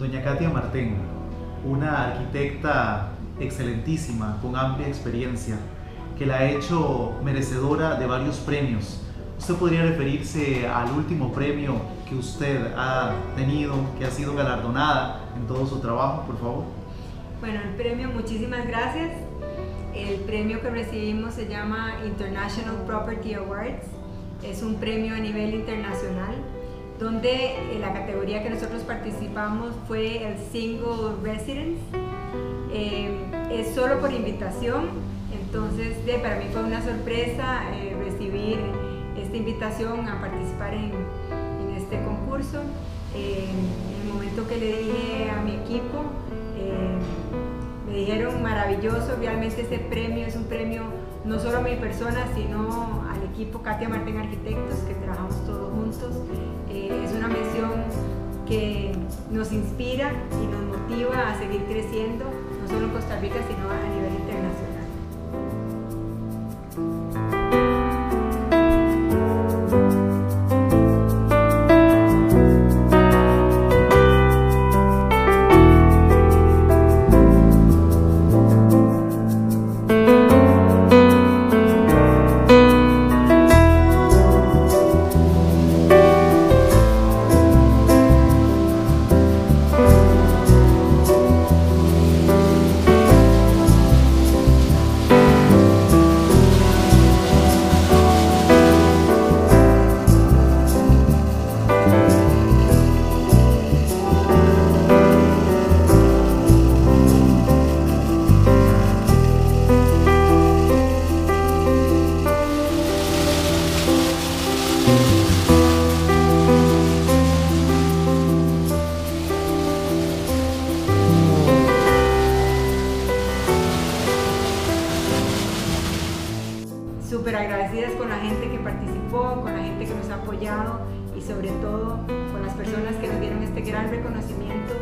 Doña Katia Martén, una arquitecta excelentísima, con amplia experiencia, que la ha hecho merecedora de varios premios. ¿Usted podría referirse al último premio que usted ha tenido, que ha sido galardonada en todo su trabajo, por favor? Bueno, el premio, muchísimas gracias. El premio que recibimos se llama International Property Awards. Es un premio a nivel internacional, donde la categoría que nosotros participamos fue el Single Residence. Es solo por invitación, entonces para mí fue una sorpresa recibir esta invitación a participar en este concurso. En el momento que le dije a mi equipo, me dijeron maravilloso, realmente este premio es un premio no solo a mi persona, sino al equipo Katia Martén Arquitectos, que trabajamos todos juntos. Es una mención que nos inspira y nos motiva a seguir creciendo, no solo en Costa Rica, sino a nivel internacional. Súper agradecidas con la gente que participó, con la gente que nos ha apoyado y sobre todo con las personas que nos dieron este gran reconocimiento